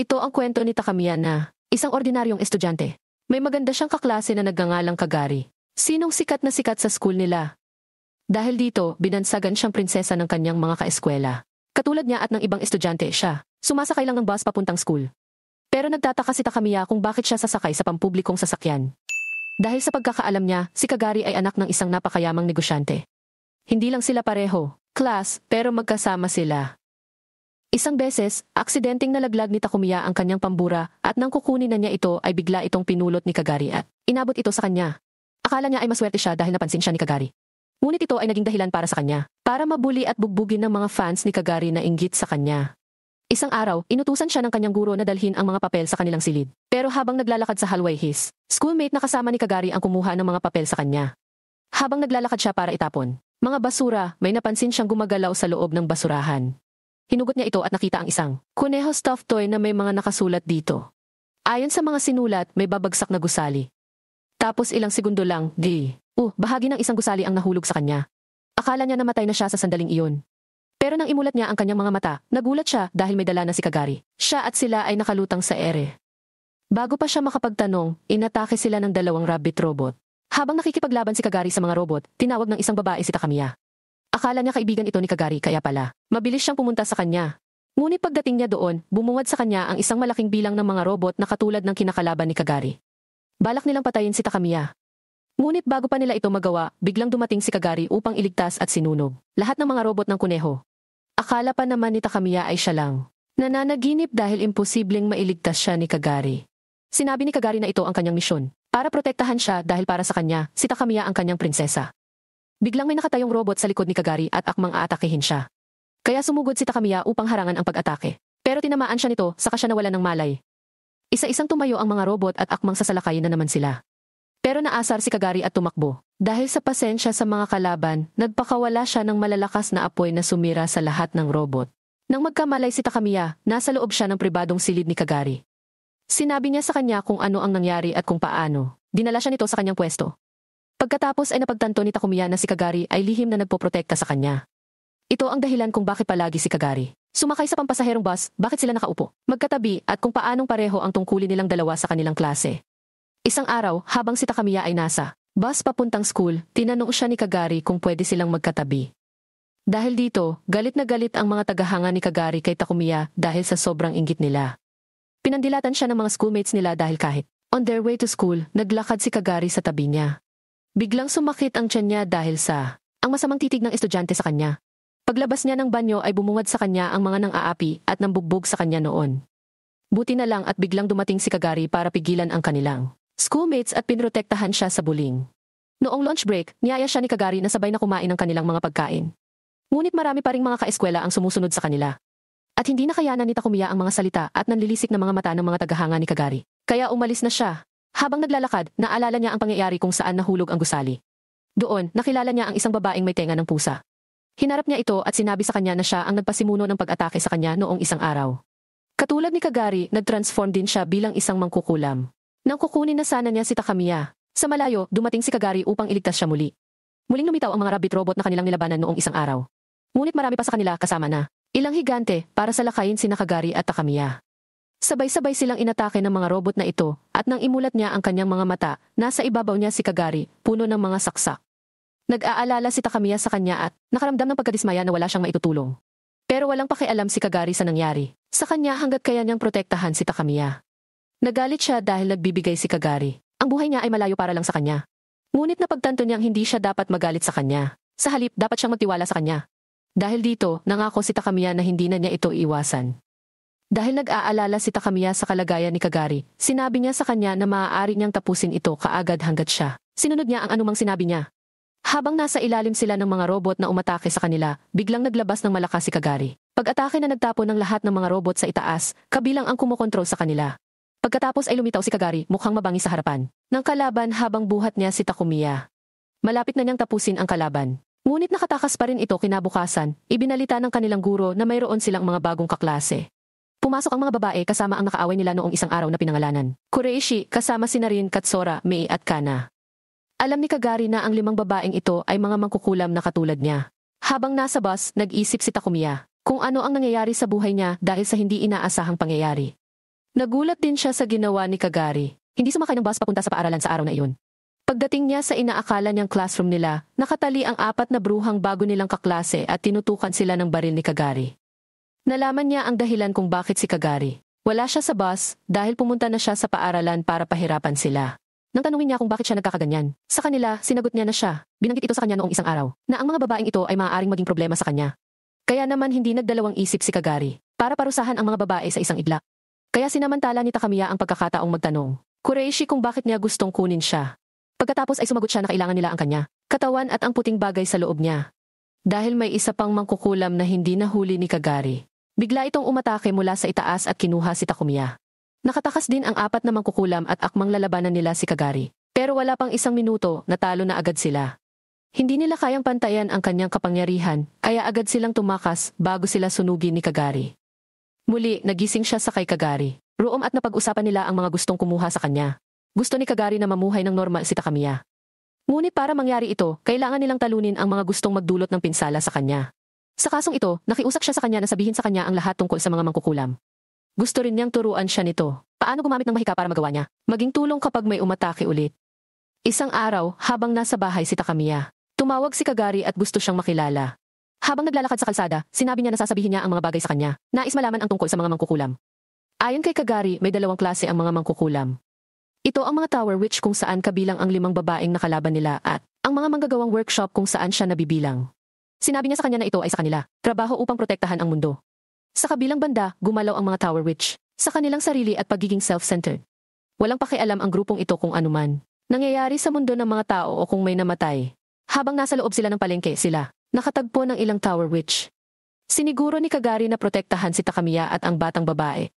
Ito ang kwento ni Takamiya na isang ordinaryong estudyante. May maganda siyang kaklase na nagngangalang Kagari. Sinong sikat na sikat sa school nila? Dahil dito, binansagan siyang prinsesa ng kanyang mga kaeskwela. Katulad niya at ng ibang estudyante siya, sumasakay lang ng bus papuntang school. Pero nagtataka si Takamiya kung bakit siya sasakay sa pampublikong sasakyan. Dahil sa pagkakaalam niya, si Kagari ay anak ng isang napakayamang negosyante. Hindi lang sila pareho, class, pero magkasama sila. Isang beses, aksidenteng nalaglag ni Takamiya ang kanyang pambura at nang kukunin na niya ito ay bigla itong pinulot ni Kagari at inabot ito sa kanya. Akala niya ay maswerte siya dahil napansin siya ni Kagari. Ngunit ito ay naging dahilan para sa kanya, para mabuli at bugbugin ng mga fans ni Kagari na inggit sa kanya. Isang araw, inutusan siya ng kanyang guro na dalhin ang mga papel sa kanilang silid. Pero habang naglalakad sa hallway his schoolmate na kasama ni Kagari ang kumuha ng mga papel sa kanya. Habang naglalakad siya para itapon mga basura, may napansin siyang gumagalaw sa loob ng basurahan. Hinugot niya ito at nakita ang isang kuneho stuffed toy na may mga nakasulat dito. Ayon sa mga sinulat, may babagsak na gusali. Tapos ilang segundo lang, bahagi ng isang gusali ang nahulog sa kanya. Akala niya namatay na siya sa sandaling iyon. Pero nang imulat niya ang kanyang mga mata, nagulat siya dahil may dala na si Kagari. Siya at sila ay nakalutang sa ere. Bago pa siya makapagtanong, inatake sila ng dalawang rabbit robot. Habang nakikipaglaban si Kagari sa mga robot, tinawag ng isang babae si Takamiya. Akala niya kaibigan ito ni Kagari kaya pala, mabilis siyang pumunta sa kanya. Ngunit pagdating niya doon, bumungad sa kanya ang isang malaking bilang ng mga robot na katulad ng kinakalaban ni Kagari. Balak nilang patayin si Takamiya. Ngunit bago pa nila ito magawa, biglang dumating si Kagari upang iligtas at sinunog lahat ng mga robot ng kuneho. Akala pa naman ni Takamiya ay siya lang. Nananaginip dahil imposibleng mailigtas siya ni Kagari. Sinabi ni Kagari na ito ang kanyang misyon, para protektahan siya dahil para sa kanya, si Takamiya ang kanyang prinsesa. Biglang may nakatayong robot sa likod ni Kagari at akmang aatakehin siya. Kaya sumugod si Takamiya upang harangan ang pag-atake. Pero tinamaan siya nito, saka siya nawalan ng malay. Isa-isang tumayo ang mga robot at akmang sasalakayin na naman sila. Pero naasar si Kagari at tumakbo. Dahil sa pasensya sa mga kalaban, nagpakawala siya ng malalakas na apoy na sumira sa lahat ng robot. Nang magkamalay si Takamiya, nasa loob siya ng pribadong silid ni Kagari. Sinabi niya sa kanya kung ano ang nangyari at kung paano. Dinala siya nito sa kanyang pwesto. Pagkatapos ay napagtanto ni Takamiya na si Kagari ay lihim na nagpoprotekta sa kanya. Ito ang dahilan kung bakit palagi si Kagari sumakay sa pampasaherong bus, bakit sila nakaupo, magkatabi at kung paanong pareho ang tungkulin nilang dalawa sa kanilang klase. Isang araw, habang si Takamiya ay nasa bus papuntang school, tinanong siya ni Kagari kung pwede silang magkatabi. Dahil dito, galit na galit ang mga tagahanga ni Kagari kay Takamiya dahil sa sobrang inggit nila. Pinandilatan siya ng mga schoolmates nila dahil kahit on their way to school, naglakad si Kagari sa tabi niya. Biglang sumakit ang tiyan niya dahil sa ang masamang titig ng estudyante sa kanya. Paglabas niya ng banyo ay bumungad sa kanya ang mga nang-aapi at nambugbog sa kanya noon. Buti na lang at biglang dumating si Kagari para pigilan ang kanilang schoolmates at pinrotektahan siya sa bullying. Noong lunch break, niyaya siya ni Kagari na sabay na kumain ng kanilang mga pagkain. Ngunit marami pa ring mga kaeskwela ang sumusunod sa kanila. At hindi nakayanan ni Takamiya ang mga salita at nanlilisik na mga mata ng mga tagahanga ni Kagari. Kaya umalis na siya. Habang naglalakad, naalala niya ang pangyayari kung saan nahulog ang gusali. Doon, nakilala niya ang isang babaeng may tenga ng pusa. Hinarap niya ito at sinabi sa kanya na siya ang nagpasimuno ng pag-atake sa kanya noong isang araw. Katulad ni Kagari, nag-transform din siya bilang isang mangkukulam. Nang kukunin na sana niya si Takamiya, sa malayo, dumating si Kagari upang iligtas siya muli. Muling lumitaw ang mga rabbit robot na kanilang nilabanan noong isang araw. Ngunit marami pa sa kanila kasama na ilang higante para salakayin sina Kagari at Takamiya. Sabay-sabay silang inatake ng mga robot na ito at nang imulat niya ang kanyang mga mata, nasa ibabaw niya si Kagari, puno ng mga saksak. Nag-aalala si Takamiya sa kanya at nakaramdam ng pagkadismaya na wala siyang maitutulong. Pero walang pakialam si Kagari sa nangyari. Sa kanya hanggat kaya niyang protektahan si Takamiya. Nagalit siya dahil nagbibigay si Kagari. Ang buhay niya ay malayo para lang sa kanya. Ngunit napagtanto niyang hindi siya dapat magalit sa kanya. Sa halip, dapat siyang magtiwala sa kanya. Dahil dito, nangako si Takamiya na hindi na niya ito iwasan. Dahil nag-aalala si Takamiya sa kalagayan ni Kagari, sinabi niya sa kanya na maaari niyang tapusin ito kaagad hanggat siya. Sinunod niya ang anumang sinabi niya. Habang nasa ilalim sila ng mga robot na umatake sa kanila, biglang naglabas ng malakas si Kagari. Pag-atake na nagtapon ng lahat ng mga robot sa itaas, kabilang ang kumokontrol sa kanila. Pagkatapos ay lumitaw si Kagari, mukhang mabangi sa harapan ng kalaban habang buhat niya si Takamiya. Malapit na niyang tapusin ang kalaban. Ngunit nakatakas pa rin ito kinabukasan, ibinalita ng kanilang guro na mayroon silang mga bagong kaklase. Pumasok ang mga babae kasama ang nakaaway nila noong isang araw na pinangalanan Kureishi kasama si Narin, Katsura, Mei at Kana. Alam ni Kagari na ang 5 babaeng ito ay mga mangkukulam na katulad niya. Habang nasa bus, nag-isip si Takamiya kung ano ang nangyayari sa buhay niya dahil sa hindi inaasahang pangyayari. Nagulat din siya sa ginawa ni Kagari. Hindi sumakay ng bus papunta sa paaralan sa araw na iyon. Pagdating niya sa inaakala niyang classroom nila, nakatali ang 4 na bruhang bago nilang kaklase at tinutukan sila ng baril ni Kagari. Nalaman niya ang dahilan kung bakit si Kagari. Wala siya sa bus dahil pumunta na siya sa paaralan para pahirapan sila. Nang tanungin niya kung bakit siya nagkakaganyan, sa kanila, sinagot niya na siya. Binanggit ito sa kanya noong isang araw, na ang mga babaeng ito ay maaaring maging problema sa kanya. Kaya naman hindi nagdalawang isip si Kagari para parusahan ang mga babae sa isang iglap. Kaya sinamantala ni Takamiya ang pagkakataong magtanong. Kureishi kung bakit niya gustong kunin siya. Pagkatapos ay sumagot siya na kailangan nila ang kanya, katawan at ang puting bagay sa loob niya. Dahil may isa pang mangkukulam na hindi nahuli ni Kagari. Bigla itong umatake mula sa itaas at kinuha si Takamiya. Nakatakas din ang 4 na mangkukulam at akmang lalabanan nila si Kagari. Pero wala pang isang minuto, natalo na agad sila. Hindi nila kayang pantayan ang kanyang kapangyarihan, kaya agad silang tumakas bago sila sunugin ni Kagari. Muli, nagising siya sa kay Kagari. Room at napag-usapan nila ang mga gustong kumuha sa kanya. Gusto ni Kagari na mamuhay ng normal si Takamiya. Ngunit para mangyari ito, kailangan nilang talunin ang mga gustong magdulot ng pinsala sa kanya. Sa kasong ito, nakiusap siya sa kanya na sabihin sa kanya ang lahat tungkol sa mga mangkukulam. Gusto rin niyang turuan siya nito. Paano gumamit ng mahika para magawa niya? Maging tulong kapag may umatake ulit. Isang araw, habang nasa bahay si Takamiya, tumawag si Kagari at gusto siyang makilala. Habang naglalakad sa kalsada, sinabi niya na sasabihin niya ang mga bagay sa kanya. Nais malaman ang tungkol sa mga mangkukulam. Ayon kay Kagari, may 2 klase ang mga mangkukulam. Ito ang mga Tower Witch kung saan kabilang ang 5 babaeng nakalaban nila at ang mga manggagawang workshop kung saan siya nabibilang. Sinabi niya sa kanya na ito ay sa kanila, trabaho upang protektahan ang mundo. Sa kabilang banda, gumalaw ang mga Tower Witch, sa kanilang sarili at pagiging self-centered. Walang pakialam ang grupong ito kung anuman nangyayari sa mundo ng mga tao o kung may namatay. Habang nasa loob sila ng palengke sila, nakatagpo ng ilang Tower Witch. Siniguro ni Kagari na protektahan si Takamiya at ang batang babae.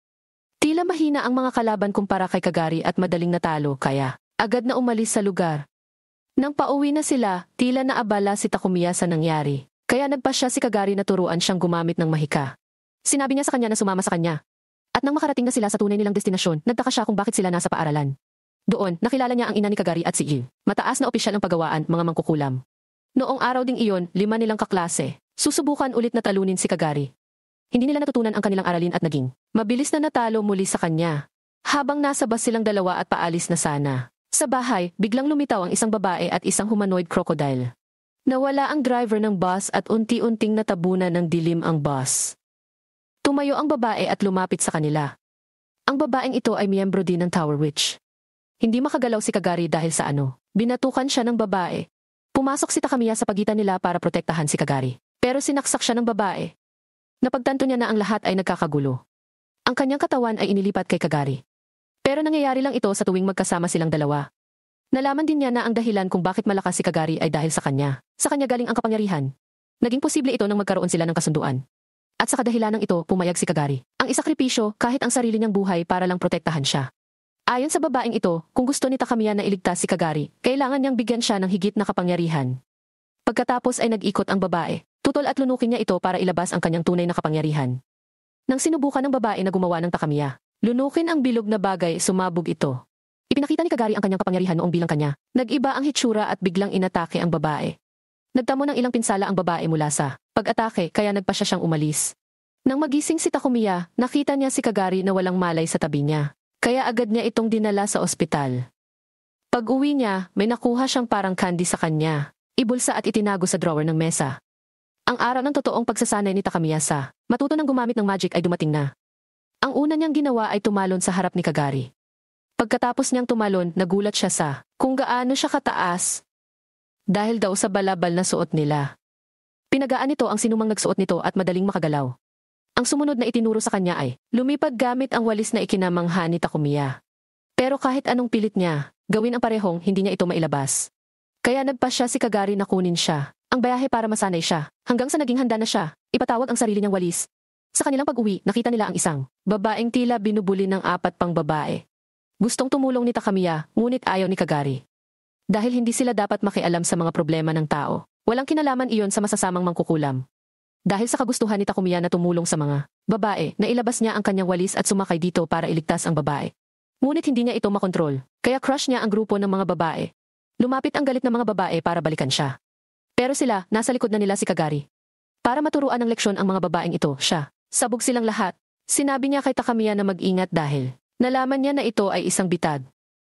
Tila mahina ang mga kalaban kumpara kay Kagari at madaling natalo kaya agad na umalis sa lugar. Nang pauwi na sila, tila naabala si Takamiya sa nangyari. Kaya nagpasya si Kagari na turuan siyang gumamit ng mahika. Sinabi niya sa kanya na sumama sa kanya. At nang makarating na sila sa tunay nilang destinasyon, nagtaka siya kung bakit sila nasa paaralan. Doon, nakilala niya ang ina ni Kagari at si Il. Mataas na opisyal ng paggawaan, mga mangkukulam. Noong araw ding iyon, 5 nilang kaklase. Susubukan ulit na talunin si Kagari. Hindi nila natutunan ang kanilang aralin at naging mabilis na natalo muli sa kanya. Habang nasa bus silang 2 at paalis na sana. Sa bahay, biglang lumitaw ang isang babae at isang humanoid crocodile. Nawala ang driver ng bus at unti-unting natabunan ng dilim ang bus. Tumayo ang babae at lumapit sa kanila. Ang babaeng ito ay miyembro din ng Tower Witch. Hindi makagalaw si Kagari dahil sa ano. Binatukan siya ng babae. Pumasok si Takamiya sa pagitan nila para protektahan si Kagari. Pero sinaksak siya ng babae. Napagtanto niya na ang lahat ay nagkakagulo. Ang kanyang katawan ay inilipat kay Kagari. Pero nangyayari lang ito sa tuwing magkasama silang 2. Nalaman din niya na ang dahilan kung bakit malakas si Kagari ay dahil sa kanya. Sa kanya galing ang kapangyarihan. Naging posible ito nang magkaroon sila ng kasunduan. At sa kadahilanang ito, pumayag si Kagari. Ang isakripisyo kahit ang sarili niyang buhay para lang protektahan siya. Ayon sa babaeng ito, kung gusto ni Takamiya na iligtas si Kagari, kailangan niyang bigyan siya ng higit na kapangyarihan. Pagkatapos ay nag-ikot ang babae. Tutol at lunukin niya ito para ilabas ang kanyang tunay na kapangyarihan. Nang sinubukan ng babae na gumawa ng Takamiya, lunukin ang bilog na bagay, sumabog ito. Ipinakita ni Kagari ang kanyang kapangyarihan noong bilang kanya. Nag-iba ang hitsura at biglang inatake ang babae. Nagtamo ng ilang pinsala ang babae mula sa pag-atake kaya nagpasya siyang umalis. Nang magising si Takamiya, nakita niya si Kagari na walang malay sa tabi niya. Kaya agad niya itong dinala sa ospital. Pag-uwi niya, may nakuha siyang parang candy sa kanya. Ibulsa at itinago sa drawer ng mesa. Ang araw ng totoong pagsasanay ni Takamiya sa matuto ng gumamit ng magic ay dumating na. Ang una niyang ginawa ay tumalon sa harap ni Kagari. Pagkatapos niyang tumalon, nagulat siya sa kung gaano siya kataas. Dahil daw sa balabal na suot nila. Pinagaan nito ang sinumang nagsuot nito at madaling makagalaw. Ang sumunod na itinuro sa kanya ay lumipad gamit ang walis na ikinamangha ni Takamiya. Pero kahit anong pilit niya, gawin ang parehong hindi niya ito mailabas. Kaya nagpasya si Kagari na kunin siya, ang bayahe para masanay siya, hanggang sa naging handa na siya, ipatawag ang sarili niyang walis. Sa kanilang pag-uwi, nakita nila ang isang babaeng tila binubuli ng 4 pang babae. Gustong tumulong ni Takamiya, ngunit ayaw ni Kagari. Dahil hindi sila dapat makialam sa mga problema ng tao, walang kinalaman iyon sa masasamang mangkukulam. Dahil sa kagustuhan ni Takamiya na tumulong sa mga babae, nailabas niya ang kanyang walis at sumakay dito para iligtas ang babae. Ngunit hindi niya ito makontrol, kaya crush niya ang grupo ng mga babae. Lumapit ang galit ng mga babae para balikan siya. Pero sila, nasa likod na nila si Kagari. Para maturuan ng leksyon ang mga babaeng ito, siya. Sabog silang lahat. Sinabi niya kay Takamiya na mag-ingat dahil Nalaman niya na ito ay isang bitag.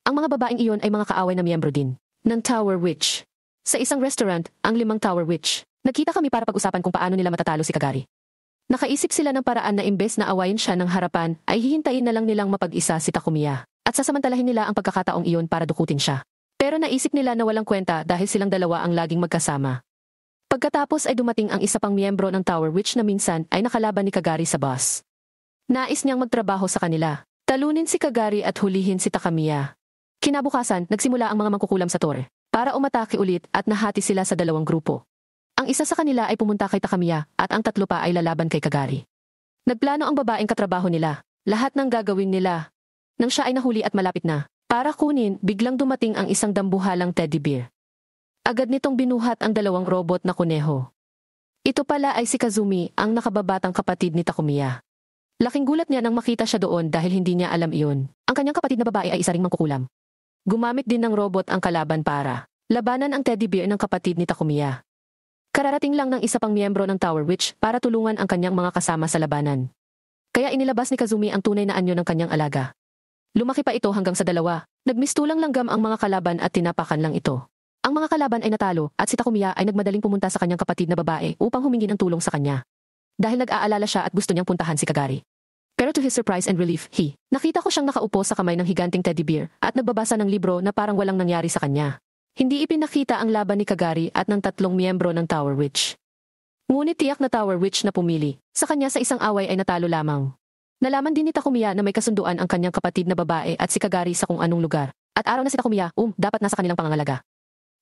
Ang mga babaeng iyon ay mga kaaway na miyembro din ng Tower Witch. Sa isang restaurant, ang 5 Tower Witch, nagkita kami para pag-usapan kung paano nila matatalo si Kagari. Nakaisip sila ng paraan na imbes na awayin siya ng harapan, ay hihintayin na lang nilang mapag-isa si Takumiya. At sasamantalahin nila ang pagkakataong iyon para dukutin siya. Pero naisip nila na walang kwenta dahil silang dalawa ang laging magkasama. Pagkatapos ay dumating ang isa pang miyembro ng Tower Witch na minsan ay nakalaban ni Kagari sa boss. Nais niyang magtrabaho sa kanila. Talunin si Kagari at hulihin si Takamiya. Kinabukasan, nagsimula ang mga mangkukulam sa tore para umatake ulit at nahati sila sa 2 grupo. Ang isa sa kanila ay pumunta kay Takamiya at ang 3 pa ay lalaban kay Kagari. Nagplano ang babaeng katrabaho nila. Lahat ng gagawin nila. Nang siya ay nahuli at malapit na, para kunin, biglang dumating ang isang dambuhalang teddy bear. Agad nitong binuhat ang 2 robot na kuneho. Ito pala ay si Kazumi, ang nakababatang kapatid ni Takumiya. Laking gulat niya nang makita siya doon dahil hindi niya alam iyon. Ang kanyang kapatid na babae ay isa ring mangkukulam. Gumamit din ng robot ang kalaban para labanan ang teddy bear ng kapatid ni Takumiya. Kararating lang ng isa pang miyembro ng Tower Witch para tulungan ang kanyang mga kasama sa labanan. Kaya inilabas ni Kazumi ang tunay na anyo ng kanyang alaga. Lumaki pa ito hanggang sa 2. Nagmistulang langgam ang mga kalaban at tinapakan lang ito. Ang mga kalaban ay natalo at si Takumiya ay nagmadaling pumunta sa kanyang kapatid na babae upang humingi ng tulong sa kanya. Dahil nag-aalala siya at gusto niyang puntahan si Kagari. Pero to his surprise and relief, nakita ko siyang nakaupo sa kamay ng higanting teddy bear at nagbabasa ng libro na parang walang nangyari sa kanya. Hindi ipinakita ang laban ni Kagari at ng 3 miyembro ng Tower Witch. Ngunit tiyak na Tower Witch na pumili. Sa kanya sa isang away ay natalo lamang. Nalaman din ni Takumiya na may kasunduan ang kanyang kapatid na babae at si Kagari sa kung anong lugar. At araw na si Takumiya, dapat nasa kanilang pangangalaga.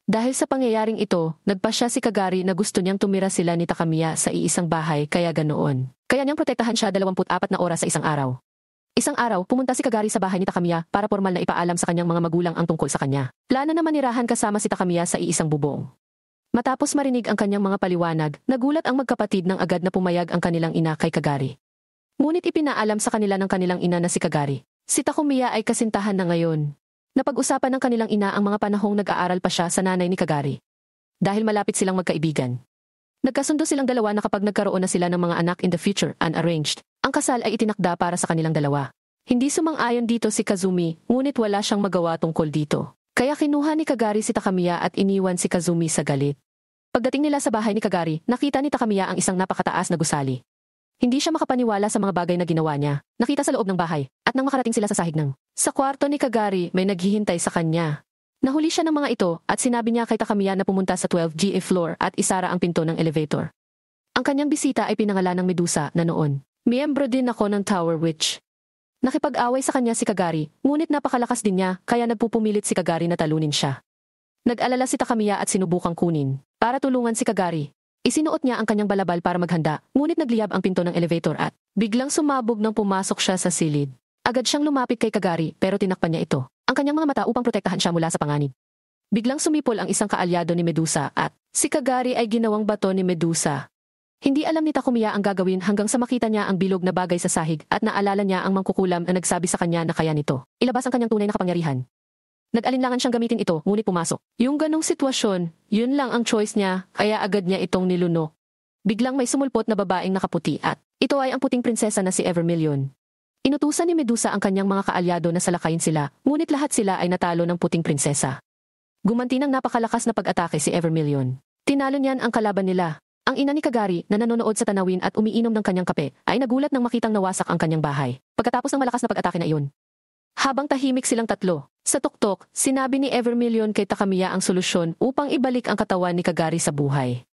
Dahil sa pangyayaring ito, nagpasya si Kagari na gusto niyang tumira sila ni Takamiya sa iisang bahay kaya ganoon. Kaya niyang protektahan siya 24 na oras sa isang araw. Isang araw, pumunta si Kagari sa bahay ni Takamiya para formal na ipaalam sa kanyang mga magulang ang tungkol sa kanya. Plano na manirahan kasama si Takamiya sa iisang bubong. Matapos marinig ang kanyang mga paliwanag, nagulat ang magkapatid nang agad na pumayag ang kanilang ina kay Kagari. Ngunit ipinaalam sa kanila ng kanilang ina na si Kagari. Si Takumiya ay kasintahan na ngayon. Napag-usapan ng kanilang ina ang mga panahong nag-aaral pa siya sa nanay ni Kagari. Dahil malapit silang magkaibigan. Nagkasundo silang dalawa na kapag nagkaroon na sila ng mga anak in the future, unarranged, ang kasal ay itinakda para sa kanilang dalawa. Hindi sumang-ayon dito si Kazumi, ngunit wala siyang magawa tungkol dito. Kaya kinuha ni Kagari si Takamiya at iniwan si Kazumi sa galit. Pagdating nila sa bahay ni Kagari, nakita ni Takamiya ang isang napakataas na gusali. Hindi siya makapaniwala sa mga bagay na ginawa niya. Nakita sa loob ng bahay, at nang makarating sila sa sahig sa kwarto ni Kagari, may naghihintay sa kanya. Nahuli siya ng mga ito at sinabi niya kay Takamiya na pumunta sa 12th floor at isara ang pinto ng elevator. Ang kanyang bisita ay pinangalan ng Medusa na noon. Miyembro din ako ng Tower Witch. Nakipag-away sa kanya si Kagari, ngunit napakalakas din niya kaya nagpupumilit si Kagari na talunin siya. Nag-alala si Takamiya at sinubukang kunin para tulungan si Kagari. Isinuot niya ang kanyang balabal para maghanda, ngunit nagliyab ang pinto ng elevator at biglang sumabog nang pumasok siya sa silid. Agad siyang lumapit kay Kagari pero tinakpan niya ito, ang kanyang mga mata upang protektahan siya mula sa panganib. Biglang sumipol ang isang kaalyado ni Medusa at si Kagari ay ginawang bato ni Medusa. Hindi alam ni Takumiya ang gagawin hanggang sa makita niya ang bilog na bagay sa sahig at naalala niya ang mangkukulam na nagsabi sa kanya na kaya nito ilabas ang kanyang tunay na kapangyarihan. Nag-alinlangan siyang gamitin ito, ngunit pumasok. Yung ganong sitwasyon, yun lang ang choice niya, kaya agad niya itong nilunok. Biglang may sumulpot na babaeng nakaputi at ito ay ang puting prinsesa na si Evermillion. Inutusan ni Medusa ang kanyang mga kaalyado na salakayin sila, ngunit lahat sila ay natalo ng puting prinsesa. Gumanti ng napakalakas na pag-atake si Evermillion. Tinalo niyan ang kalaban nila. Ang ina ni Kagari na nanonood sa tanawin at umiinom ng kanyang kape ay nagulat nang makitang nawasak ang kanyang bahay. Pagkatapos ng malakas na pag-atake na iyon. Habang tahimik silang tatlo, sa tuktok, sinabi ni Evermillion kay Takamiya ang solusyon upang ibalik ang katawan ni Kagari sa buhay.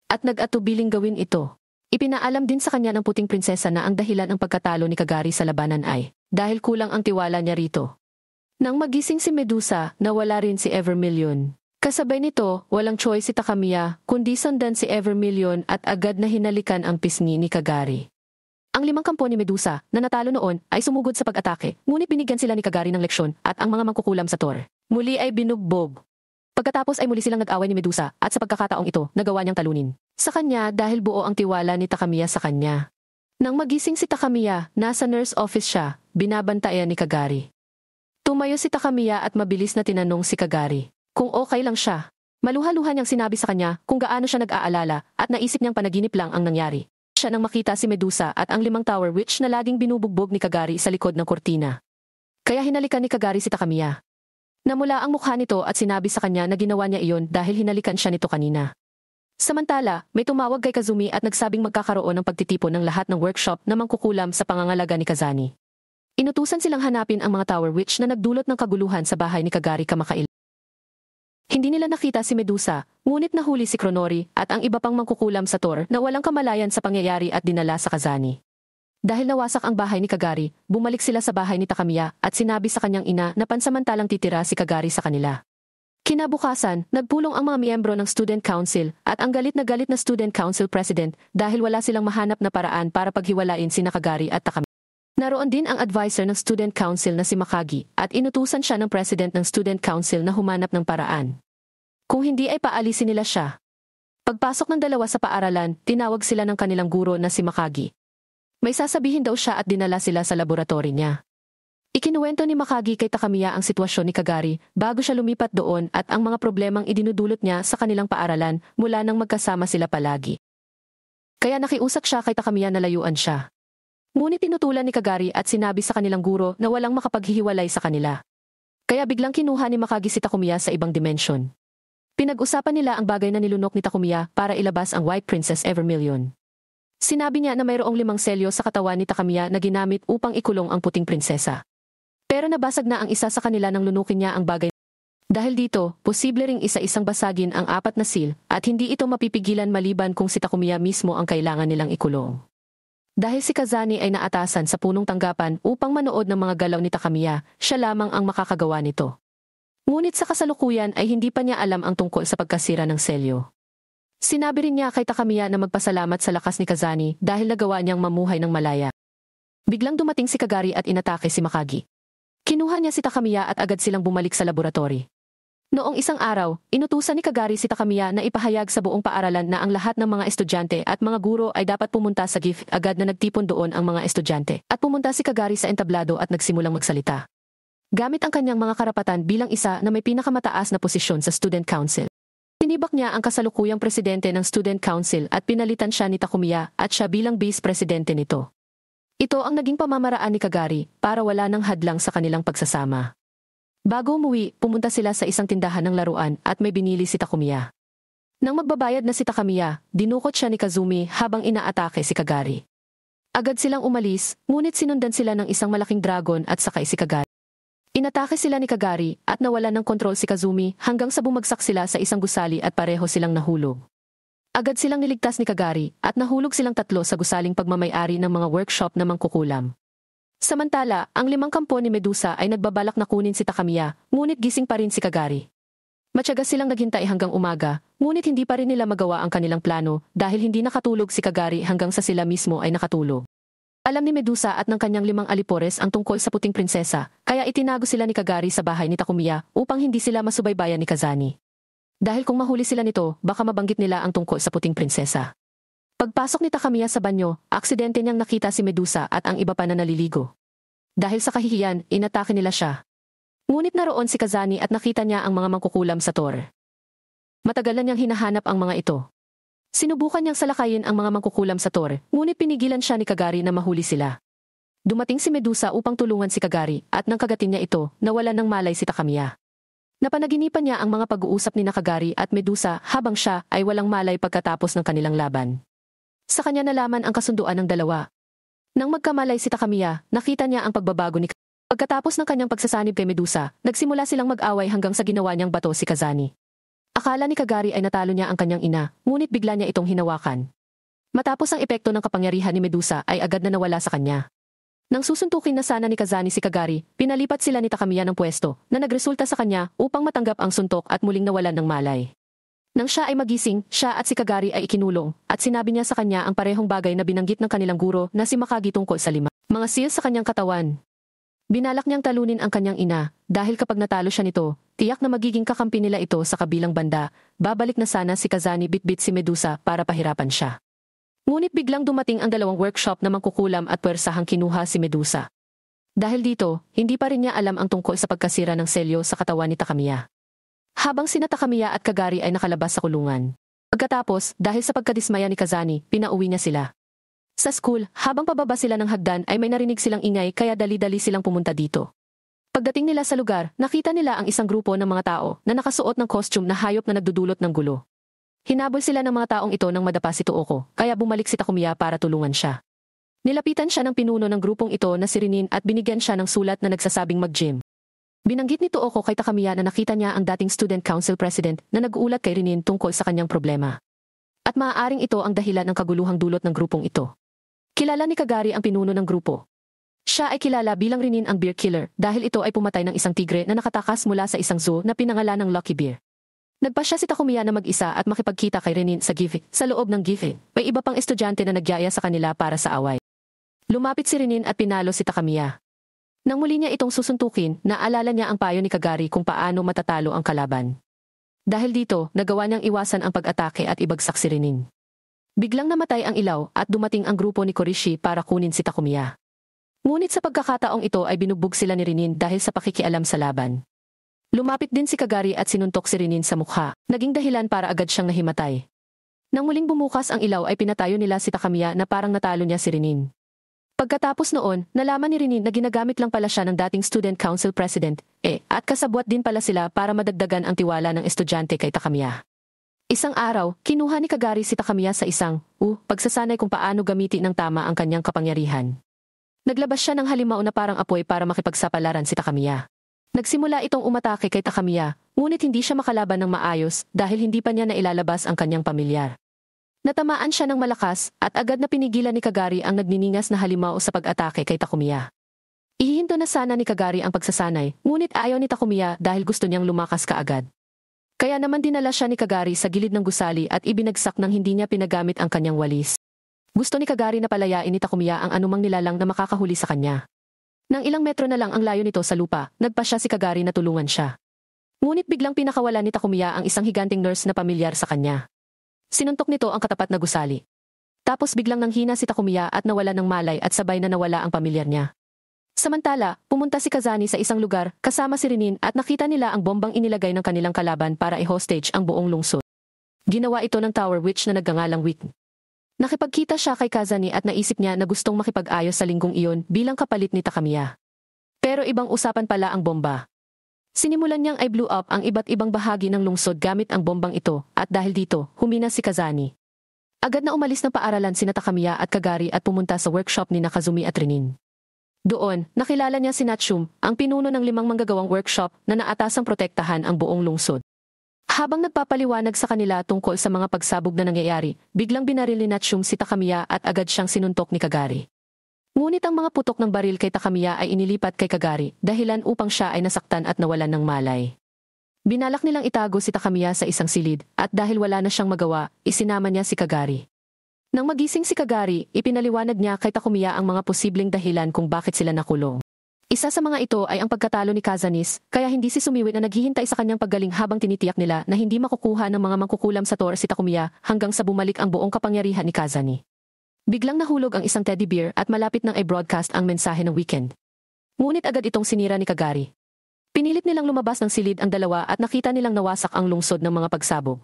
At nag-atubiling gawin ito. Ipinaalam din sa kanya ng puting prinsesa na ang dahilan ng pagkatalo ni Kagari sa labanan ay dahil kulang ang tiwala niya rito. Nang magising si Medusa, nawala rin si Evermillion. Kasabay nito, walang choice si Takamiya kundi sundan si Evermillion at agad na hinalikan ang pisngi ni Kagari. Ang 5 kampo ni Medusa na natalo noon ay sumugod sa pag-atake, ngunit binigyan sila ni Kagari ng leksyon at ang mga mangkukulam sa tor muli ay binugbog. Pagkatapos ay muli silang nag-away ni Medusa at sa pagkakataong ito, nagawa niyang talunin sa kanya dahil buo ang tiwala ni Takamiya sa kanya. Nang magising si Takamiya, nasa nurse office siya, binabantayan ni Kagari. Tumayo si Takamiya at mabilis na tinanong si Kagari kung okay lang siya. Maluha-luha niyang sinabi sa kanya kung gaano siya nag-aalala at naisip niyang panaginip lang ang nangyari. siya nang makita si Medusa at ang 5 Tower Witch na laging binubugbog ni Kagari sa likod ng kurtina. Kaya hinalikan ni Kagari si Takamiya. Namula ang mukha nito at sinabi sa kanya na ginawa niya iyon dahil hinalikan siya nito kanina. Samantala, may tumawag kay Kazumi at nagsabing magkakaroon ng pagtitipon ng lahat ng workshop na mangkukulam sa pangangalaga ni Kazani. Inutusan silang hanapin ang mga Tower Witch na nagdulot ng kaguluhan sa bahay ni Kagari kamakailan. Hindi nila nakita si Medusa, ngunit nahuli si Kronori at ang iba pang mangkukulam sa tour na walang kamalayan sa pangyayari at dinala sa Kazani. Dahil nawasak ang bahay ni Kagari, bumalik sila sa bahay ni Takamiya at sinabi sa kanyang ina na pansamantalang titira si Kagari sa kanila. Kinabukasan, nagpulong ang mga miyembro ng Student Council at ang galit na Student Council President dahil wala silang mahanap na paraan para paghiwalain sina Kagari at Takamiya. Naroon din ang advisor ng Student Council na si Makagi at inutusan siya ng President ng Student Council na humanap ng paraan. Kung hindi ay paalisin nila siya. Pagpasok ng dalawa sa paaralan, tinawag sila ng kanilang guro na si Makagi. May sasabihin daw siya at dinala sila sa laboratory niya. Ikinuwento ni Makagi kay Takamiya ang sitwasyon ni Kagari bago siya lumipat doon at ang mga problemang idinudulot niya sa kanilang paaralan mula nang magkasama sila palagi. Kaya nakiusap siya kay Takamiya na layuan siya. Ngunit tinutulan ni Kagari at sinabi sa kanilang guro na walang makapaghihiwalay sa kanila. Kaya biglang kinuha ni Makagi si Takamiya sa ibang dimensyon. Pinag-usapan nila ang bagay na nilunok ni Takamiya para ilabas ang White Princess Evermillion. Sinabi niya na mayroong 5 selyo sa katawan ni Takamiya na ginamit upang ikulong ang puting prinsesa. Pero nabasag na ang isa sa kanila nang lunukin niya ang bagay. Dahil dito, posible ring isa-isang basagin ang 4 na seal at hindi ito mapipigilan maliban kung si Takamiya mismo ang kailangan nilang ikulong. Dahil si Kazani ay naatasan sa punong tanggapan upang manood ng mga galaw ni Takamiya, siya lamang ang makakagawa nito. Ngunit sa kasalukuyan ay hindi pa niya alam ang tungkol sa pagkasira ng selyo. Sinabi rin niya kay Takamiya na magpasalamat sa lakas ni Kazani dahil nagawa niyang mamuhay ng malaya. Biglang dumating si Kagari at inatake si Makagi. Kinuha niya si Takamiya at agad silang bumalik sa laboratory. Noong isang araw, inutusan ni Kagari si Takamiya na ipahayag sa buong paaralan na ang lahat ng mga estudyante at mga guro ay dapat pumunta sa gift. Agad na nagtipon doon ang mga estudyante at pumunta si Kagari sa entablado at nagsimulang magsalita. Gamit ang kanyang mga karapatan bilang isa na may pinakamataas na posisyon sa Student Council. Tinibak niya ang kasalukuyang presidente ng Student Council at pinalitan siya ni Takamiya at siya bilang vice presidente nito. Ito ang naging pamamaraan ni Kagari para wala nang hadlang sa kanilang pagsasama. Bago umuwi, pumunta sila sa isang tindahan ng laruan at may binili si Takamiya. Nang magbabayad na si Takamiya, dinukot siya ni Kazumi habang inaatake si Kagari. Agad silang umalis, ngunit sinundan sila ng isang malaking dragon at sakay si Kagari. Inatake sila ni Kagari at nawalan ng kontrol si Kazumi hanggang sa bumagsak sila sa isang gusali at pareho silang nahulog. Agad silang niligtas ni Kagari at nahulog silang 3 sa gusaling pagmamay-ari ng mga workshop na mangkukulam. Samantala, ang 5 kampo ni Medusa ay nagbabalak na kunin si Takamiya, ngunit gising pa rin si Kagari. Matyaga silang naghintay hanggang umaga, ngunit hindi pa rin nila magawa ang kanilang plano dahil hindi nakatulog si Kagari hanggang sa sila mismo ay nakatulog. Alam ni Medusa at ng kanyang 5 alipores ang tungkol sa puting prinsesa, kaya itinago sila ni Kagari sa bahay ni Takamiya upang hindi sila masubaybayan ni Kazani. Dahil kung mahuli sila nito, baka mabanggit nila ang tungkol sa puting prinsesa. Pagpasok ni Takamiya sa banyo, aksidente niyang nakita si Medusa at ang iba pa na naliligo. Dahil sa kahihiyan, inatake nila siya. Ngunit naroon si Kazani at nakita niya ang mga mangkukulam sa tour. Matagal na niyang hinahanap ang mga ito. Sinubukan niyang salakayin ang mga mangkukulam sa tour, ngunit pinigilan siya ni Kagari na mahuli sila. Dumating si Medusa upang tulungan si Kagari at nang kagatin niya ito, nawalan ng malay si Takamiya. Napanaginipan niya ang mga pag-uusap ni Kagari at Medusa habang siya ay walang malay pagkatapos ng kanilang laban. Sa kanya nalaman ang kasunduan ng dalawa. Nang magkamalay si Takamiya, nakita niya ang pagbabago ni Kagari. Pagkatapos ng kanyang pagsasanib kay Medusa, nagsimula silang mag-away hanggang sa ginawa niyang bato si Kazani. Akala ni Kagari ay natalo niya ang kanyang ina, ngunit bigla niya itong hinawakan. Matapos ang epekto ng kapangyarihan ni Medusa ay agad na nawala sa kanya. Nang susuntukin na sana ni Kazani si Kagari, pinalipat sila ni Takamiya ng pwesto na nagresulta sa kanya upang matanggap ang suntok at muling nawalan ng malay. Nang siya ay magising, siya at si Kagari ay ikinulong at sinabi niya sa kanya ang parehong bagay na binanggit ng kanilang guro na si Makagi tungkol sa 5 mga seal sa kanyang katawan. Binalak niyang talunin ang kanyang ina dahil kapag natalo siya nito, tiyak na magiging kakampi nila ito sa kabilang banda. Babalik na sana si Kazani bitbit si Medusa para pahirapan siya. Ngunit biglang dumating ang 2 workshop na mangkukulam at puwersahang kinuha si Medusa. Dahil dito, hindi pa rin niya alam ang tungkol sa pagkasira ng selyo sa katawan ni Takamiya. Habang sina Takamiya at Kagari ay nakalabas sa kulungan. Pagkatapos, dahil sa pagkadismaya ni Kazani, pinauwi niya sila. Sa school, habang pababa sila ng hagdan ay may narinig silang ingay kaya dali-dali silang pumunta dito. Pagdating nila sa lugar, nakita nila ang isang grupo ng mga tao na nakasuot ng costume na hayop na nagdudulot ng gulo. Hinabol sila ng mga taong ito nang madapa si Tuoko, kaya bumalik si Takumiya para tulungan siya. Nilapitan siya ng pinuno ng grupong ito na si Rinin at binigyan siya ng sulat na nagsasabing mag-gym. Binanggit ni Tuoko kay Takamiya na nakita niya ang dating student council president na nag-uulat kay Rinin tungkol sa kanyang problema. At maaaring ito ang dahilan ng kaguluhang dulot ng grupong ito. Kilala ni Kagari ang pinuno ng grupo. Siya ay kilala bilang Rinin ang bear killer dahil ito ay pumatay ng isang tigre na nakatakas mula sa isang zoo na pinangalan ng Lucky Bear. Nagpasya si Takumiya na mag-isa at makipagkita kay Rinin sa Gife. Sa loob ng Gife, may iba pang estudyante na nagyaya sa kanila para sa away. Lumapit si Rinin at pinalo si Takamiya. Nang muli niya itong susuntukin, naalala niya ang payo ni Kagari kung paano matatalo ang kalaban. Dahil dito, nagawa niyang iwasan ang pag-atake at ibagsak si Rinin. Biglang namatay ang ilaw at dumating ang grupo ni Korishi para kunin si Takumiya. Ngunit sa pagkakataong ito ay binugbog sila ni Rinin dahil sa pakikialam sa laban. Lumapit din si Kagari at sinuntok si Rinin sa mukha, naging dahilan para agad siyang nahimatay. Nang muling bumukas ang ilaw ay pinatayo nila si Takamiya na parang natalo niya si Rinin. Pagkatapos noon, nalaman ni Rinin na ginagamit lang pala siya ng dating student council president, at kasabwat din pala sila para madagdagan ang tiwala ng estudyante kay Takamiya. Isang araw, kinuha ni Kagari si Takamiya sa isang, pagsasanay kung paano gamitin ng tama ang kanyang kapangyarihan. Naglabas siya ng halimaw na parang apoy para makipagsapalaran si Takamiya. Nagsimula itong umatake kay Takamiya, ngunit hindi siya makalaban ng maayos dahil hindi pa niya nailalabas ang kanyang pamilyar. Natamaan siya ng malakas at agad na pinigilan ni Kagari ang nagniningas na halimaw sa pag-atake kay Takumiya. Ihihinto na sana ni Kagari ang pagsasanay, ngunit ayaw ni Takumiya dahil gusto niyang lumakas kaagad. Kaya naman dinala siya ni Kagari sa gilid ng gusali at ibinagsak nang hindi niya pinagamit ang kanyang walis. Gusto ni Kagari na palayain ni Takumiya ang anumang nilalang na makakahuli sa kanya. Nang ilang metro na lang ang layo nito sa lupa, nagpasya si Kagari na tulungan siya. Ngunit biglang pinakawala ni Takumiya ang isang higanting nurse na pamilyar sa kanya. Sinuntok nito ang katapat na gusali. Tapos biglang nanghina si Takumiya at nawala ng malay at sabay na nawala ang pamilyar niya. Samantala, pumunta si Kazani sa isang lugar kasama si Rinin at nakita nila ang bombang inilagay ng kanilang kalaban para i-hostage ang buong lungsod. Ginawa ito ng Tower Witch na nagngangalang Wit. Nakipagkita siya kay Kazani at naisip niya na gustong makipag-ayos sa linggong iyon bilang kapalit ni Takamiya. Pero ibang usapan pala ang bomba. Sinimulan niyang ay blew up ang iba't ibang bahagi ng lungsod gamit ang bombang ito at dahil dito, humina si Kazani. Agad na umalis ng paaralan sina Takamiya at Kagari at pumunta sa workshop ni Nakazumi at Rinin. Doon, nakilala niya si Natshum, ang pinuno ng 5 manggagawang workshop na naatasang protektahan ang buong lungsod. Habang nagpapaliwanag sa kanila tungkol sa mga pagsabog na nangyayari, biglang binaril ni Natshum si Takamiya at agad siyang sinuntok ni Kagari. Ngunit ang mga putok ng baril kay Takamiya ay inilipat kay Kagari, dahilan upang siya ay nasaktan at nawalan ng malay. Binalak nilang itago si Takamiya sa isang silid, at dahil wala na siyang magawa, isinama niya si Kagari. Nang magising si Kagari, ipinaliwanag niya kay Takumiya ang mga posibleng dahilan kung bakit sila nakulong. Isa sa mga ito ay ang pagkatalo ni Kazanis, kaya hindi si Sumiwit na naghihintay sa kanyang paggaling habang tinitiyak nila na hindi makukuha ng mga mangkukulam sa tour si Takumiya hanggang sa bumalik ang buong kapangyarihan ni Kazani. Biglang nahulog ang isang teddy bear at malapit nang i-broadcast ang mensahe ng weekend. Ngunit agad itong sinira ni Kagari. Pinilit nilang lumabas ng silid ang dalawa at nakita nilang nawasak ang lungsod ng mga pagsabog.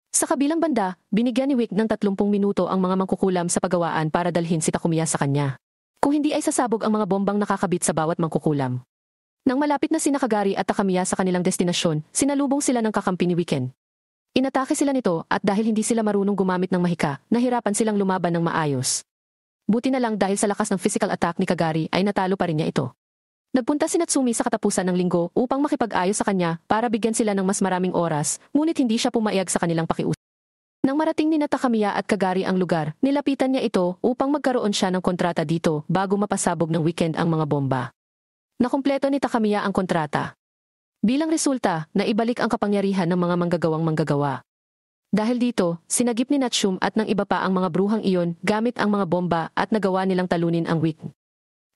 Sa kabilang banda, binigyan ni Wick ng 30 minuto ang mga mangkukulam sa paggawaan para dalhin si Takumiya sa kanya. Kung hindi ay sasabog ang mga bombang nakakabit sa bawat mangkukulam. Nang malapit na sina Kagari at Takamiya sa kanilang destinasyon, sinalubong sila ng kakampi ni Weekend. Inatake sila nito at dahil hindi sila marunong gumamit ng mahika, nahirapan silang lumaban ng maayos. Buti na lang dahil sa lakas ng physical attack ni Kagari ay natalo pa rin niya ito. Nagpunta si Natsumi sa katapusan ng linggo upang makipag-ayos sa kanya para bigyan sila ng mas maraming oras, ngunit hindi siya pumayag sa kanilang pakiusap. Nang marating ni Takamiya at Kagari ang lugar, nilapitan niya ito upang magkaroon siya ng kontrata dito bago mapasabog ng weekend ang mga bomba. Nakumpleto ni Takamiya ang kontrata. Bilang resulta, naibalik ang kapangyarihan ng mga manggagawa. Dahil dito, sinagip ni Natshum at ng iba pa ang mga bruhang iyon gamit ang mga bomba at nagawa nilang talunin ang week.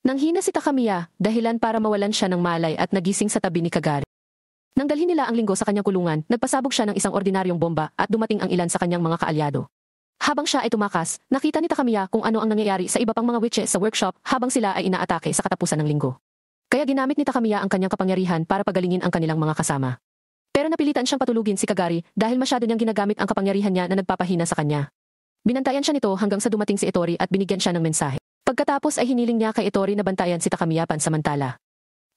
Nanghina si Takamiya, dahilan para mawalan siya ng malay at nagising sa tabi ni Kagari. Nang dalhin nila ang linggo sa kanyang kulungan, nagpasabog siya ng isang ordinaryong bomba at dumating ang ilan sa kanyang mga kaalyado. Habang siya ay tumakas, nakita ni Takamiya kung ano ang nangyayari sa iba pang mga witches sa workshop habang sila ay inaatake sa katapusan ng linggo. Kaya ginamit ni Takamiya ang kanyang kapangyarihan para pagalingin ang kanilang mga kasama. Pero napilitan siyang patulugin si Kagari dahil masyado niyang ginagamit ang kapangyarihan niya na nagpapahina sa kanya. Binantayan siya nito hanggang sa dumating si Itori at binigyan siya ng mensahe. Pagkatapos ay hiniling niya kay Itori na bantayan si Takamiya pansamantala.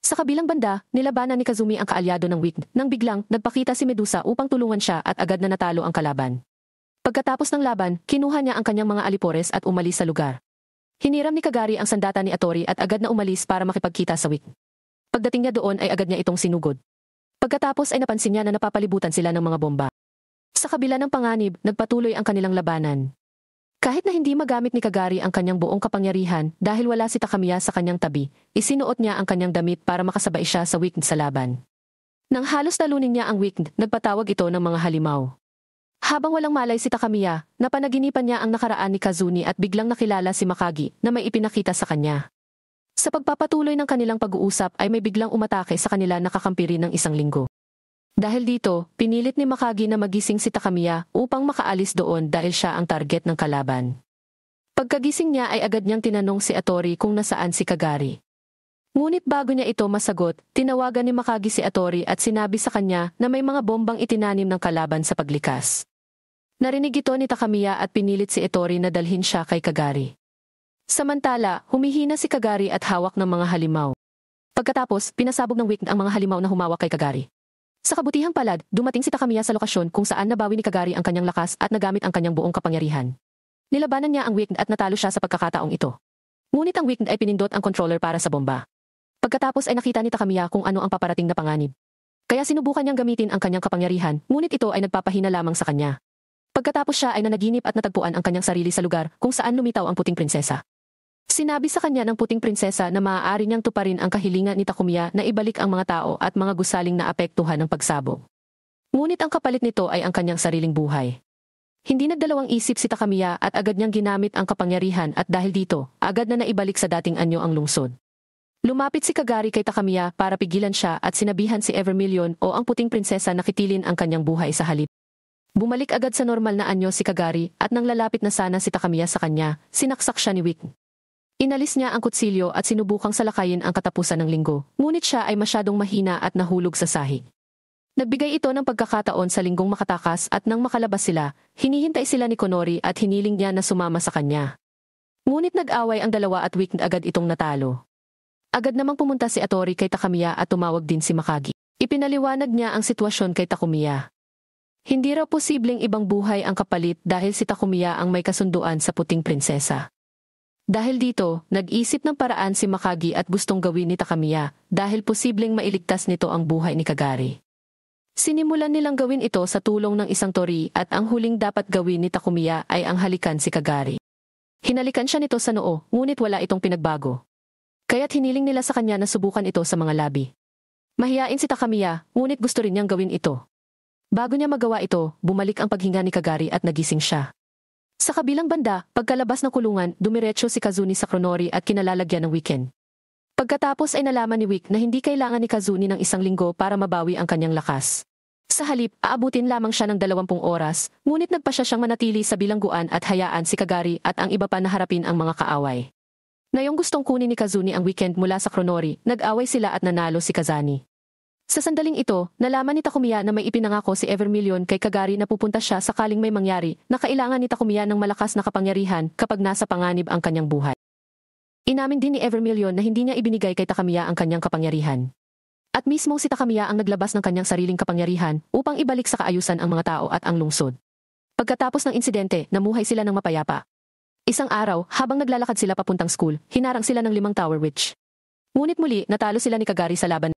Sa kabilang banda, nilabanan ni Kazumi ang kaalyado ng Weeknd nang biglang nagpakita si Medusa upang tulungan siya at agad na natalo ang kalaban. Pagkatapos ng laban, kinuha niya ang kanyang mga alipores at umalis sa lugar. Hiniram ni Kagari ang sandata ni Itori at agad na umalis para makipagkita sa Weeknd. Pagdating niya doon ay agad niya itong sinugod. Pagkatapos ay napansin niya na napapalibutan sila ng mga bomba. Sa kabila ng panganib, nagpatuloy ang kanilang labanan. Kahit na hindi magamit ni Kagari ang kanyang buong kapangyarihan dahil wala si Takamiya sa kanyang tabi, isinuot niya ang kanyang damit para makasabay siya sa Weeknd sa laban. Nang halos talunin niya ang Weeknd, nagpatawag ito ng mga halimaw. Habang walang malay si Takamiya, napanaginipan niya ang nakaraan ni Kazuni at biglang nakilala si Makagi na may ipinakita sa kanya. Sa pagpapatuloy ng kanilang pag-uusap ay may biglang umatake sa kanila na kakampi rin ng isang linggo. Dahil dito, pinilit ni Makagi na magising si Takamiya upang makaalis doon dahil siya ang target ng kalaban. Pagkagising niya ay agad niyang tinanong si Itori kung nasaan si Kagari. Ngunit bago niya ito masagot, tinawagan ni Makagi si Itori at sinabi sa kanya na may mga bombang itinanim ng kalaban sa paglikas. Narinig ito ni Takamiya at pinilit si Itori na dalhin siya kay Kagari. Samantala, humihina si Kagari at hawak ng mga halimaw. Pagkatapos, pinasabog ng Weeknd ang mga halimaw na humawak kay Kagari. Sa kabutihang palad, dumating si Takamiya sa lokasyon kung saan nabawi ni Kagari ang kanyang lakas at nagamit ang kanyang buong kapangyarihan. Nilabanan niya ang Weeknd at natalo siya sa pagkakataong ito. Ngunit ang Weeknd ay pinindot ang controller para sa bomba. Pagkatapos ay nakita ni Takamiya kung ano ang paparating na panganib. Kaya sinubukan niyang gamitin ang kanyang kapangyarihan, ngunit ito ay nagpapahina lamang sa kanya. Pagkatapos siya ay nanaginip at natagpuan ang kanyang sarili sa lugar kung saan lumitaw ang puting prinsesa. Sinabi sa kanya ng puting prinsesa na maaari niyang tuparin ang kahilingan ni Takamiya na ibalik ang mga tao at mga gusaling na apektuhan ng pagsabog. Ngunit ang kapalit nito ay ang kanyang sariling buhay. Hindi nagdalawang isip si Takamiya at agad niyang ginamit ang kapangyarihan at dahil dito, agad na naibalik sa dating anyo ang lungsod. Lumapit si Kagari kay Takamiya para pigilan siya at sinabihan si Evermillion o ang puting prinsesa na kitilin ang kanyang buhay sa halip. Bumalik agad sa normal na anyo si Kagari at nang lalapit na sana si Takamiya sa kanya, sinaksak siya ni Weeknd. Inalis niya ang kutsilyo at sinubukang salakayin ang katapusan ng linggo, ngunit siya ay masyadong mahina at nahulog sa sahig. Nagbigay ito ng pagkakataon sa linggong makatakas at nang makalabas sila, hinihintay sila ni Konori at hiniling niya na sumama sa kanya. Ngunit nag-away ang dalawa at Weeknd agad itong natalo. Agad namang pumunta si Itori kay Takamiya at tumawag din si Makagi. Ipinaliwanag niya ang sitwasyon kay Takamiya. Hindi raw posibleng ibang buhay ang kapalit dahil si Takamiya ang may kasunduan sa puting prinsesa. Dahil dito, nag-isip ng paraan si Makagi at gustong gawin ni Takamiya dahil posibleng mailigtas nito ang buhay ni Kagari. Sinimulan nilang gawin ito sa tulong ng isang tori at ang huling dapat gawin ni Takamiya ay ang halikan si Kagari. Hinalikan siya nito sa noo, ngunit wala itong pinagbago. Kaya't hiniling nila sa kanya na subukan ito sa mga labi. Mahiyain si Takamiya, ngunit gusto rin niyang gawin ito. Bago niya magawa ito, bumalik ang paghinga ni Kagari at nagising siya. Sa kabilang banda, pagkalabas ng kulungan, dumiretso si Kazuni sa Kronori at kinalalagyan ng Weeknd. Pagkatapos ay nalaman ni Weeknd na hindi kailangan ni Kazuni ng isang linggo para mabawi ang kanyang lakas. Sa halip, aabutin lamang siya ng 20 oras, ngunit nagpasya siyang manatili sa bilangguan at hayaan si Kagari at ang iba pa na harapin ang mga kaaway. Ngayong gustong kunin ni Kazuni ang Weeknd mula sa Kronori, nag-away sila at nanalo si Kazani. Sa sandaling ito, nalaman ni Takamiya na may ipinangako si Evermillion kay Kagari na pupunta siya sakaling may mangyari na kailangan ni Takamiya ng malakas na kapangyarihan kapag nasa panganib ang kanyang buhay. Inamin din ni Evermillion na hindi niya ibinigay kay Takamiya ang kanyang kapangyarihan. At mismo si Takamiya ang naglabas ng kanyang sariling kapangyarihan upang ibalik sa kaayusan ang mga tao at ang lungsod. Pagkatapos ng insidente, namuhay sila ng mapayapa. Isang araw, habang naglalakad sila papuntang school, hinarang sila ng 5 Tower Witch. Ngunit muli, natalo sila ni Kagari sa laban.